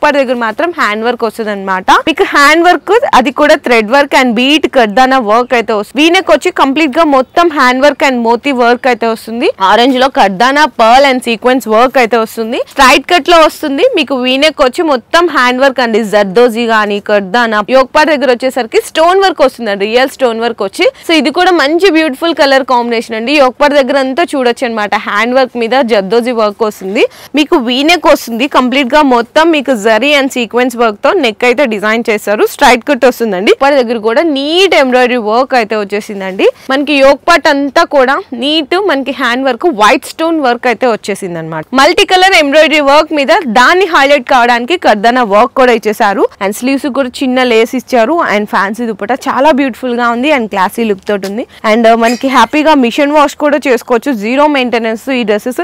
पर దగ్గర మాత్రం హ్యాండ్ వర్క్ వస్తుందన్నమాట. మీకు హ్యాండ్ వర్క్ అది కూడా థ్రెడ్ వర్క్ అండ్ బీట్ కర్దానా వర్క్ అయితే వస్తుంది. వీనెక్ వచ్చి కంప్లీట్ గా మొత్తం హ్యాండ్ వర్క్ అండ్ మోతీ వర్క్ అయితే వస్తుంది. ఆరెంజ్ లో కర్దానా పర్ల్ అండ్ సీక్వెన్స్ వర్క్ అయితే వస్తుంది. స్ట్రైట్ కట్ లో వస్తుంది. మీకు వీనెక్ వచ్చి మొత్తం హ్యాండ్ వర్క్ అండి, జర్దోజీ గానీ కర్దానా. యోక్ పార్ట్ దగ్గర వచ్చేసరికి స్టోన్ వర్క్ వస్తుంది, రియల్ స్టోన్ వర్క్ వచ్చి. సో ఇది కూడా మంచి బ్యూటిఫుల్ కలర్ కాంబినేషన్ అండి. యోక్ పార్ట్ దగ్గర అంతా చూడొచ్చు అనమాట. హ్యాండ్ వర్క్ మీద జర్దోజీ వర్క్ వస్తుంది. మీకు వీనెక్ వస్తుంది కంప్లీట్ గా మొత్తం మీకు జరీ అండ్ సీక్వెన్స్ వర్క్ తో నెక్ అయితే డిజైన్ చేశారు. స్ట్రైట్ కట్ వస్తుందండి. వాటి దగ్గర కూడా నీట్ ఎంబ్రాయిడరీ వర్క్ అయితే వచ్చేసిందండి. మనకి యోక్ పార్ట్ అంతా కూడా నీట్ మనకి hand work white stone work అయితే వచ్చేసింది అనమాట. మల్టీ కలర్ ఎంబ్రాయిడరీ వర్క్ మీద దాన్ని హైలైట్ కావడానికి కర్దానా వర్క్ కూడా ఇచ్చేసారు. అండ్ స్లీవ్స్ కూడా చిన్న లేస్ ఇచ్చారు. అండ్ ఫ్యాన్సీ దుపట్టా చాలా బ్యూటిఫుల్ గా ఉంది అండ్ క్లాసీ లుక్ తోటి ఉంది. అండ్ మనకి హ్యాపీగా మిషన్ వాష్ కూడా చేసుకోవచ్చు, జీరో మెయింటెనెన్స్ ఈ డ్రెస్సెస్.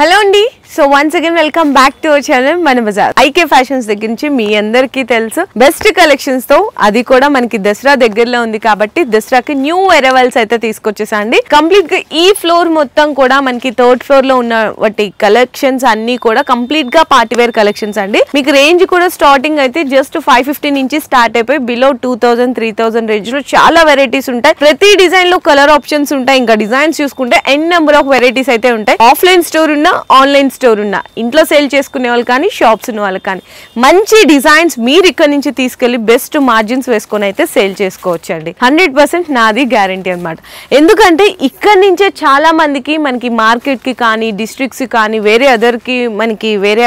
హలో అండి, so once again welcome back to our channel మన బజార్. ఐకే ఫ్యాషన్స్ దగ్గర నుంచి మీ అందరికీ తెలుసు బెస్ట్ కలెక్షన్స్ తో, అది కూడా మనకి దసరా దగ్గరలో ఉంది కాబట్టి దసరాకి న్యూ అరైవల్స్ అయితే తీసుకొచ్చేసండి. కంప్లీట్ గా ఈ ఫ్లోర్ మొత్తం కూడా మనకి థర్డ్ ఫ్లోర్ లో ఉన్న వాటి కలెక్షన్స్ అన్ని కూడా కంప్లీట్ గా పార్టీ వేర్ కలెక్షన్స్ అండి. మీకు రేంజ్ కూడా స్టార్టింగ్ అయితే జస్ట్ 550 నుంచి స్టార్ట్ అయిపోయి బిలో 2000 3000 రేంజ్ లో చాలా వెరైటీస్ ఉంటాయి. ప్రతి డిజైన్ లో కలర్ ఆప్షన్స్ ఉంటాయి. ఇంకా డిజైన్స్ చూసుకుంటే ఎన్ నెంబర్ ఆఫ్ వెరైటీస్ అయితే ఉంటాయి. ఆఫ్లైన్ స్టోర్ ఉన్నా ఆన్లైన్ స్టోర్ ఉన్నా, ఇంట్లో సేల్ చేసుకునే వాళ్ళు కానీ షాప్స్ ఉన్న వాళ్ళు కానీ మంచి డిజైన్స్ మీరు ఇక్కడ నుంచి తీసుకెళ్లి బెస్ట్ మార్జిన్స్ వేసుకొని అయితే సేల్ చేసుకోవచ్చు అండి. 100% నాది గ్యారంటీ అనమాట. ఎందుకంటే ఇక్కడ నుంచే చాలా మందికి మనకి మార్కెట్ కి కానీ డిస్ట్రిక్ట్స్ కానీ వేరే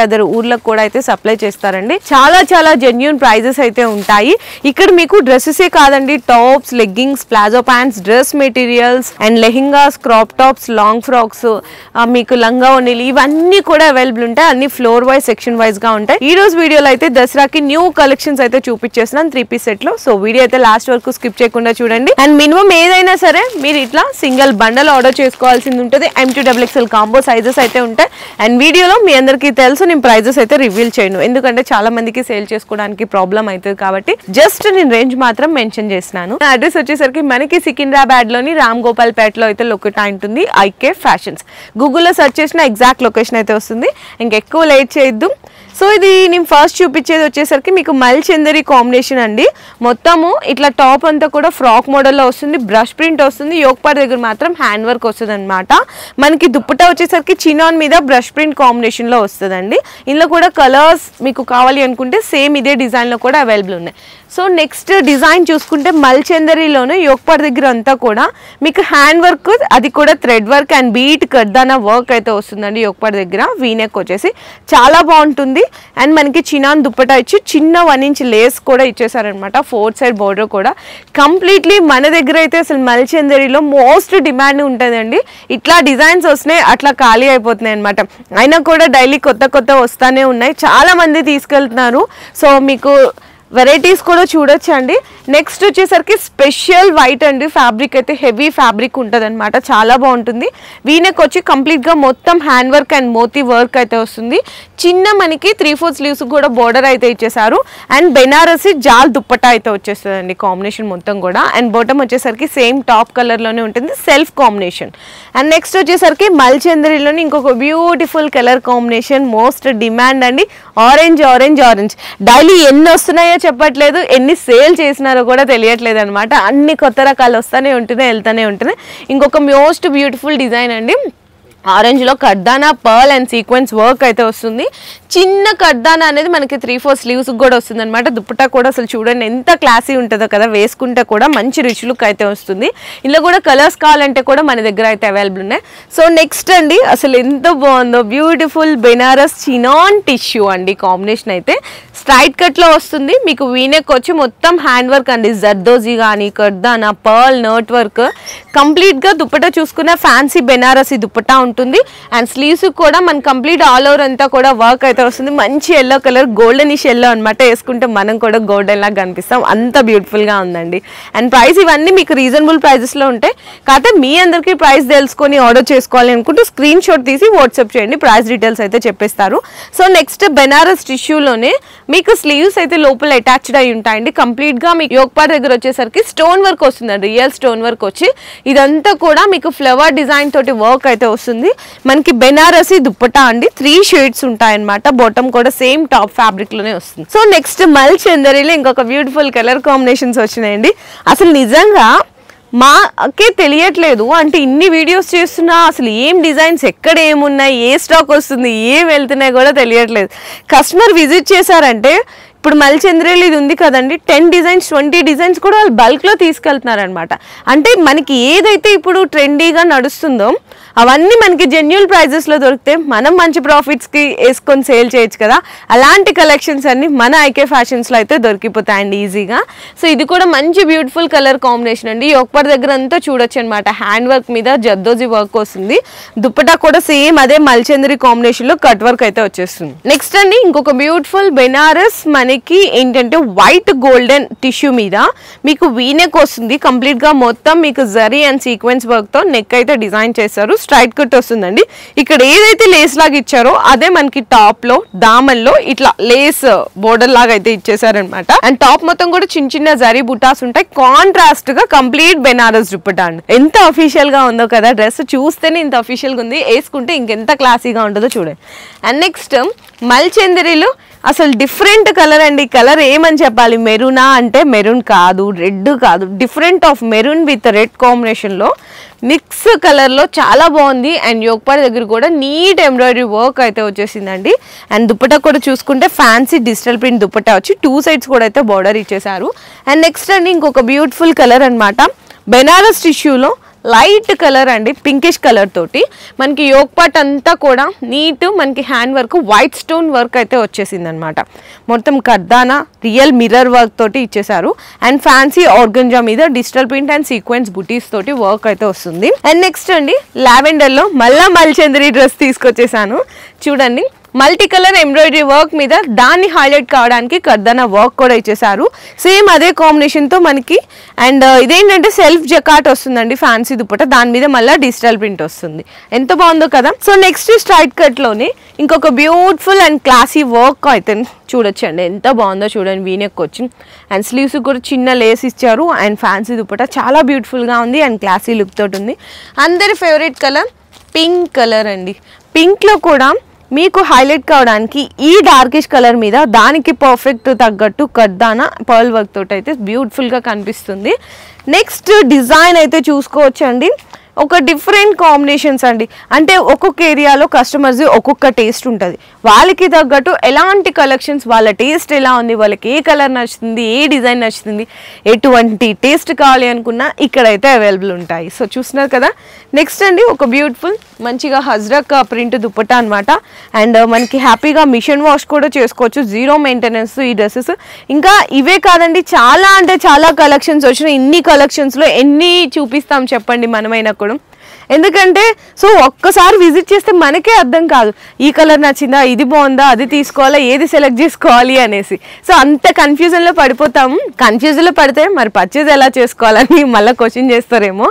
అదర్ ఊర్లకు కూడా అయితే సప్లై చేస్తారండి. చాలా చాలా జెన్యూన్ ప్రైజెస్ అయితే ఉంటాయి. ఇక్కడ మీకు డ్రెస్సెసే కాదండి, tops, leggings, palazzo pants, dress materials and lehengas, crop tops, long frocks, మీకు లంగా ఓణీలు ఇవన్నీ కూడా అవైలబుల్ ఉంటాయి. అన్ని ఫ్లోర్ వైజ్ సెక్షన్ వైజ్ గా ఉంటాయి. ఈ రోజు వీడియోలో అయితే దసరాకి న్యూ కలెక్షన్స్ అయితే చూపించేస్తున్నాను 3 పీస్ సెట్ లో. సో వీడియో అయితే లాస్ట్ వరకు స్కిప్ చేయకుండా చూడండి. అండ్ మినిమం ఏదైనా సరే మీరు ఇట్లా సింగిల్ బండల్ ఆర్డర్ చేసుకోవాల్సింది ఉంటుంది. M2XXL కాంబో సైజెస్ అయితే ఉంటాయి. అండ్ వీడియోలో మీ అందరికీ తెలుసు నేను ప్రైజెస్ అయితే రివీల్ చేయను, ఎందుకంటే చాలా మందికి సేల్ చేసుకోవడానికి ప్రాబ్లం అవుతుంది కాబట్టి జస్ట్ నేను రేంజ్ మాత్రం మెన్షన్ చేస్తున్నాను. అడ్రస్ వచ్చేసరికి మనకి సికింద్రాబాద్ లోని రామ్ గోపాల్ పేట లో అయితే లొకేట్ అయి ఉంటుంది ఐకే ఫ్యాషన్స్. గూగుల్లో సెర్చ్ చేసిన ఎగ్జాక్ట్ లొకేషన్ అయితే వస్తుంది. ఇంకెక్కువ లేట్ చేయొద్దు. సో ఇది నేను ఫస్ట్ చూపించేది వచ్చేసరికి మీకు మల్చందరి కాంబినేషన్ అండి. మొత్తము ఇట్లా టాప్ అంతా కూడా ఫ్రాక్ మోడల్లో వస్తుంది, బ్రష్ ప్రింట్ వస్తుంది. యోక్ పార్ట్ దగ్గర మాత్రం హ్యాండ్ వర్క్ వస్తుంది అనమాట. మనకి దుప్పట్టా వచ్చేసరికి చినాన్ మీద బ్రష్ ప్రింట్ కాంబినేషన్ లో వస్తుందండి. ఇందులో కూడా కలర్స్ మీకు కావాలి అనుకుంటే సేమ్ ఇదే డిజైన్ లో కూడా అవైలబుల్ ఉన్నాయి. సో నెక్స్ట్ డిజైన్ చూసుకుంటే మల్చందరిలోనే యోక్ పార్ట్ దగ్గర అంతా కూడా మీకు హ్యాండ్ వర్క్ అది కూడా థ్రెడ్ వర్క్ అండ్ బీట్ కర్దానా వర్క్ అయితే వస్తుందండి. యోక్ పార్ట్ దగ్గర వీనెక్ వచ్చేసి చాలా బాగుంటుంది. అండ్ మనకి చినాన్ దుప్పటా ఇచ్చి చిన్న 1 ఇంచ్ లేస్ కూడా ఇచ్చేసారనమాట. 4 సైడ్ బోర్డర్ కూడా కంప్లీట్లీ మన దగ్గర అయితే అసలు మల్చందరిలో మోస్ట్ డిమాండ్ ఉంటుందండి. ఇట్లా డిజైన్స్ వస్తున్నాయి, అట్లా ఖాళీ అయిపోతున్నాయి అనమాట. అయినా కూడా డైలీ కొత్త వస్తానే ఉన్నాయి, చాలా మంది తీసుకెళ్తున్నారు. సో మీకు వెరైటీస్ కూడా చూడొచ్చు అండి. నెక్స్ట్ వచ్చేసరికి స్పెషల్ వైట్ అండి. ఫ్యాబ్రిక్ అయితే హెవీ ఫ్యాబ్రిక్ ఉంటుంది అనమాట, చాలా బాగుంటుంది. వీనెక్ వచ్చి కంప్లీట్ గా మొత్తం హ్యాండ్ వర్క్ అండ్ మోతీ వర్క్ అయితే వస్తుంది. చిన్న మనకి 3/4 స్లీవ్స్ కూడా బోర్డర్ అయితే ఇచ్చేసారు. అండ్ బెనారసి జాల్ దుప్పట్టా అయితే వచ్చేస్తుంది అండి కాంబినేషన్ మొత్తం కూడా. అండ్ బాటమ్ వచ్చేసరికి సేమ్ టాప్ కలర్ లోనే ఉంటుంది, సెల్ఫ్ కాంబినేషన్. అండ్ నెక్స్ట్ వచ్చేసరికి మల్చందరిలోని ఇంకొక beautiful colour combination, most demand అండి. ఆరెంజ్ డైలీ ఎన్ని వస్తున్నాయో చెప్పట్లేదు, ఎన్ని సేల్ చేసినారో కూడా తెలియట్లేదు అనమాట. అన్ని కొత్త రకాలు వస్తానే ఉంటున్నాయి, వెళ్తానే ఉంటున్నాయి. ఇంకొక మోస్ట్ బ్యూటిఫుల్ డిజైన్ అండి. ఆరెంజ్ లో కర్దానా పర్ల్ అండ్ సీక్వెన్స్ వర్క్ అయితే వస్తుంది. చిన్న కర్దానా అనేది మనకి 3/4 స్లీవ్స్ కూడా వస్తుంది అనమాట. దుప్పట్టా కూడా అసలు చూడండి ఎంత క్లాసీ ఉంటుందో కదా, వేసుకుంటే కూడా మంచి రిచ్ లుక్ అయితే వస్తుంది. ఇందులో కూడా కలర్స్ కావాలంటే కూడా మన దగ్గర అయితే అవైలబుల్ ఉన్నాయి. సో నెక్స్ట్ అండి, అసలు ఎంత బాగుందో బ్యూటిఫుల్ బెనారస్ చినాన్ టిష్యూ అండి కాంబినేషన్ అయితే. స్ట్రైట్ కట్ లో వస్తుంది. మీకు వీనెక్ వచ్చి మొత్తం హ్యాండ్ వర్క్ అండి, జర్దోజీ కానీ కర్దానా పర్ల్ నర్ట్ వర్క్. కంప్లీట్ గా దుప్పట్టా చూసుకున్న ఫ్యాన్సీ బెనారసి దుప్పట్టా ఉంటుంది. అండ్ స్లీవ్స్ కూడా మన కంప్లీట్ ఆల్ ఓవర్ అంతా కూడా వర్క్ అయితే వస్తుంది. మంచి ఎల్లో కలర్, గోల్డెనిష్ ఎల్లో అనమాట. వేసుకుంటే మనం కూడా గోల్డెన్ లాగా కనిపిస్తాం, అంత బ్యూటిఫుల్ గా ఉందండి. అండ్ ప్రైస్ ఇవన్నీ మీకు రీజనబుల్ ప్రైజెస్ లో ఉంటాయి. కాకపోతే మీ అందరికీ ప్రైస్ తెలుసుకొని ఆర్డర్ చేసుకోవాలి అనుకుంటే స్క్రీన్ షాట్ తీసి వాట్సాప్ చేయండి, ప్రైస్ డీటెయిల్స్ అయితే చెప్పేస్తారు. సో నెక్స్ట్ బెనారస్ టిష్యూలోనే మీకు స్లీవ్స్ అయితే లోపల అటాచ్డ్ అయి ఉంటాయండి. కంప్లీట్ గా మీకు యోక్ పార్ట్ దగ్గర వచ్చేసరికి స్టోన్ వర్క్ వస్తుందండి, రియల్ స్టోన్ వర్క్ వచ్చి ఇదంతా కూడా మీకు ఫ్లవర్ డిజైన్ తోటి వర్క్ అయితే వస్తుంది. మనకి బెనారసి దుప్పటా అండి, 3 షేడ్స్ ఉంటాయన్నమాట. బాటమ్ కూడా సేమ్ టాప్ ఫ్యాబ్రిక్ లోనే వస్తుంది. సో నెక్స్ట్ మల్ చందరిలో ఇంకొక బ్యూటిఫుల్ కలర్ కాంబినేషన్స్ వచ్చినాయండి. అసలు నిజంగా మాకే తెలియట్లేదు, అంటే ఇన్ని వీడియోస్ చేస్తున్నా అసలు ఏం డిజైన్స్ ఎక్కడ ఏమున్నాయి, ఏ స్టాక్ వస్తుంది, ఏం వెళ్తున్నాయి కూడా తెలియట్లేదు. కస్టమర్ విజిట్ చేశారంటే ఇప్పుడు మల్చంద్రేలు ఇది ఉంది కదండి, 10 డిజైన్స్ 20 డిజైన్స్ కూడా వాళ్ళు బల్క్లో తీసుకెళ్తున్నారనమాట. అంటే మనకి ఏదైతే ఇప్పుడు ట్రెండీగా నడుస్తుందో అవన్నీ మనకి జెన్యూన్ ప్రైజెస్లో దొరికితే మనం మంచి ప్రాఫిట్స్కి వేసుకొని సేల్ చేయొచ్చు కదా. అలాంటి కలెక్షన్స్ అన్ని మన ఐకే ఫ్యాషన్స్లో అయితే దొరికిపోతాయండి ఈజీగా. సో ఇది కూడా మంచి బ్యూటిఫుల్ కలర్ కాంబినేషన్ అండి. యోక్పార్ దగ్గర అంతా చూడొచ్చు అనమాట, హ్యాండ్ వర్క్ మీద జర్దోజీ వర్క్ వస్తుంది. దుప్పటా కూడా సేమ్ అదే మల్చంద్రి కాంబినేషన్లో కట్ వర్క్ అయితే వచ్చేస్తుంది. నెక్స్ట్ అండి ఇంకొక బ్యూటిఫుల్ బెనారస్ మనకి ఏంటంటే వైట్ గోల్డెన్ టిష్యూ మీద మీకు వీనెక్ వస్తుంది. కంప్లీట్ గా మొత్తం మీకు జరీ అండ్ సీక్వెన్స్ వర్క్ తో నెక్ అయితే డిజైన్ చేశారు. స్ట్రైట్ కట్ వస్తుందండి. ఇక్కడ ఏదైతే లేస్ లాగా ఇచ్చారో అదే మనకి టాప్ లో దామన్లో ఇట్లా లేస్ బోర్డర్ లాగా అయితే ఇచ్చేసారనమాట. అండ్ టాప్ మొత్తం కూడా చిన్న చిన్న జరీ బుటాస్ ఉంటాయి. కాంట్రాస్ట్ గా కంప్లీట్ బెనారస్ దుప్పటా అండి. ఎంత అఫీషియల్ గా ఉందో కదా, డ్రెస్ చూస్తేనే ఇంత అఫీషియల్ గా ఉంది, వేసుకుంటే ఇంకెంత క్లాసీగా ఉంటుందో చూడండి. అండ్ నెక్స్ట్ మల్చందరిలో అసలు డిఫరెంట్ కలర్ అండి. కలర్ ఏమని చెప్పాలి, మెరూనా అంటే మెరూన్ కాదు, రెడ్ కాదు, different of maroon with red కాంబినేషన్లో మిక్స్ కలర్లో చాలా బాగుంది. అండ్ యోక్పార్ దగ్గర కూడా నీట్ ఎంబ్రాయిడరీ వర్క్ అయితే వచ్చేసిందండి. అండ్ దుప్పటా కూడా చూసుకుంటే ఫ్యాన్సీ డిజిటల్ ప్రింట్ దుప్పటా వచ్చి 2 సైడ్స్ కూడా అయితే బార్డర్ ఇచ్చేసారు. అండ్ నెక్స్ట్ అండి ఇంకొక బ్యూటిఫుల్ కలర్ అనమాట, బెనారస్ టిష్యూలో లైట్ కలర్ అండి, పింకిష్ కలర్ తోటి మనకి యోక్ పార్ట్ అంతా కూడా నీట్ మనకి hand work white stone work అయితే వచ్చేసింది అనమాట. మొత్తం కర్దానా రియల్ మిర్రర్ వర్క్ తోటి ఇచ్చేసారు. అండ్ ఫ్యాన్సీ ఆర్గంజా మీద డిజిటల్ ప్రింట్ అండ్ సీక్వెన్స్ బుటీస్ తోటి వర్క్ అయితే వస్తుంది. అండ్ నెక్స్ట్ అండి లావెండర్ లో మళ్ళా మల్చంద్రి డ్రెస్ తీసుకొచ్చేసాను చూడండి. మల్టీ కలర్ ఎంబ్రాయిడరీ వర్క్ మీద దాన్ని హైలైట్ కావడానికి కర్దానా వర్క్ కూడా ఇచ్చేసారు. సేమ్ అదే కాంబినేషన్ తో మనకి. అండ్ ఇదేంటంటే సెల్ఫ్ జకాట్ వస్తుందండి, ఫ్యాన్సీ దుప్పట, దాని మీద మళ్ళీ డిజిటల్ ప్రింట్ వస్తుంది. ఎంత బాగుందో కదా. సో నెక్స్ట్ స్ట్రైట్ కట్ లోనే ఇంకొక బ్యూటిఫుల్ అండ్ క్లాసీ వర్క్ అయితే చూడొచ్చండి, ఎంత బాగుందో చూడండి. వీనెక్ వచ్చి అండ్ స్లీవ్స్ కూడా చిన్న లేస్ ఇచ్చారు. అండ్ ఫ్యాన్సీ దుప్పట చాలా బ్యూటిఫుల్ గా ఉంది అండ్ క్లాసీ లుక్ తోటి ఉంది. అందరి ఫేవరెట్ కలర్ పింక్ కలర్ అండి. పింక్ లో కూడా మీకు హైలైట్ కావడానికి ఈ డార్కిష్ కలర్ మీద దానికి పర్ఫెక్ట్ తగ్గట్టు కర్దానా పర్ల్ వర్క్ తోటి అయితే బ్యూటిఫుల్గా కనిపిస్తుంది. నెక్స్ట్ డిజైన్ అయితే చూసుకోవచ్చండి, ఒక డిఫరెంట్ కాంబినేషన్స్ అండి. అంటే ఒక్కొక్క ఏరియాలో కస్టమర్స్ ఒక్కొక్క టేస్ట్ ఉంటుంది, వాళ్ళకి తగ్గట్టు ఎలాంటి కలెక్షన్స్, వాళ్ళ టేస్ట్ ఎలా ఉంది, వాళ్ళకి ఏ కలర్ నచ్చుతుంది, ఏ డిజైన్ నచ్చుతుంది, ఎటువంటి టేస్ట్ కావాలి అనుకున్నా ఇక్కడైతే అవైలబుల్ ఉంటాయి. సో చూస్తున్నారు కదా. నెక్స్ట్ అండి ఒక బ్యూటిఫుల్ మంచిగా హజ్రక్ ప్రింట్ దుప్పటా అనమాట. అండ్ మనకి హ్యాపీగా మిషన్ వాష్ కూడా చేసుకోవచ్చు, 0 మెయింటెనెన్స్ ఈ డ్రెస్సెస్. ఇంకా ఇవే కాదండి, చాలా అంటే చాలా కలెక్షన్స్ వచ్చినాయి. ఇన్ని కలెక్షన్స్లో ఎన్ని చూపిస్తాం చెప్పండి మనమైనా కూడా. ఎందుకంటే సో ఒక్కసారి విజిట్ చేస్తే మనకే అర్థం కాదు, ఈ కలర్ నచ్చిందా, ఇది బాగుందా, అది తీసుకోవాలా, ఏది సెలెక్ట్ చేసుకోవాలి అనేసి. సో అంత కన్ఫ్యూజన్లో పడిపోతాము. కన్ఫ్యూజన్లో పడితే మరి పర్చేజ్ ఎలా చేసుకోవాలని మళ్ళీ క్వశ్చన్ చేస్తారేమో.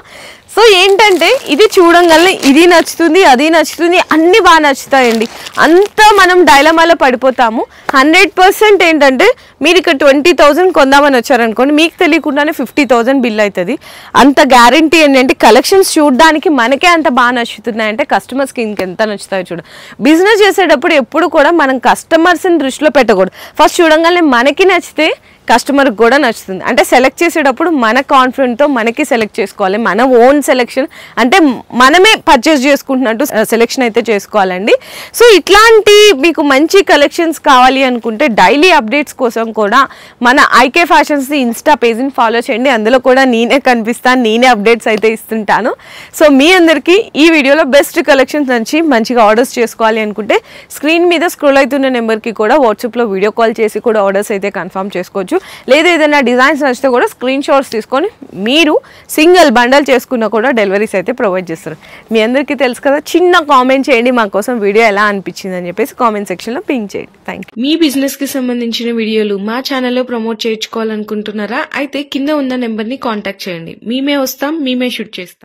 సో ఏంటంటే ఇది చూడంగానే ఇది నచ్చుతుంది, అది నచ్చుతుంది, అన్నీ బాగా నచ్చుతాయండి. అంతా మనం డైలమాలో పడిపోతాము. 100% ఏంటంటే మీరు ఇక్కడ 20,000 కొందామని వచ్చారనుకోండి, మీకు తెలియకుండానే 50,000 బిల్ అవుతుంది. అంత గ్యారంటీ ఏంటంటే కలెక్షన్స్ చూడడానికి మనకే అంత బాగా నచ్చుతున్నాయంటే కస్టమర్స్కి ఇంకెంత నచ్చుతాయో చూడ. బిజినెస్ చేసేటప్పుడు ఎప్పుడు కూడా మనం కస్టమర్స్ని దృష్టిలో పెట్టకూడదు. ఫస్ట్ చూడంగానే మనకి నచ్చితే కస్టమర్కి కూడా నచ్చుతుంది. అంటే సెలెక్ట్ చేసేటప్పుడు మన కాన్ఫిడెంట్తో మనకి సెలెక్ట్ చేసుకోవాలి. మన ఓన్ సెలెక్షన్ అంటే మనమే పర్చేస్ చేసుకుంటున్నట్టు సెలెక్షన్ అయితే చేసుకోవాలండి. సో ఇట్లాంటి మీకు మంచి కలెక్షన్స్ కావాలి అనుకుంటే డైలీ అప్డేట్స్ కోసం కూడా మన ఐకే ఫ్యాషన్స్ ఇన్స్టా పేజ్ని ఫాలో చేయండి. అందులో కూడా నేనే కనిపిస్తాను, నేనే అప్డేట్స్ అయితే ఇస్తుంటాను. సో మీ అందరికీ ఈ వీడియోలో బెస్ట్ కలెక్షన్స్ నుంచి మంచిగా ఆర్డర్స్ చేసుకోవాలి అనుకుంటే స్క్రీన్ మీద స్క్రోల్ అవుతున్న నెంబర్కి కూడా వాట్సాప్లో వీడియో కాల్ చేసి కూడా ఆర్డర్స్ అయితే కన్ఫర్మ్ చేసుకోవచ్చు. లేదా ఏదైనా డిజైన్స్ నచ్చితే కూడా స్క్రీన్ షాట్స్ తీసుకొని మీరు సింగిల్ బండల్ చేసుకున్నా కూడా డెలివరీస్ అయితే ప్రొవైడ్ చేస్తారు. మీ అందరికీ తెలుసు కదా. చిన్న కామెంట్ చేయండి మా కోసం వీడియో ఎలా అనిపించింది అని చెప్పేసి కామెంట్ సెక్షన్లో పింక్ చేయండి. Thank you. మీ బిజినెస్ కి సంబంధించిన వీడియోలు మా ఛానల్లో ప్రమోట్ చేయించుకోవాలనుకుంటున్నారా? అయితే కింద ఉన్న నెంబర్ ని కాంటాక్ట్ చేయండి. మేమే వస్తాం, మేమే షూట్ చేస్తాం.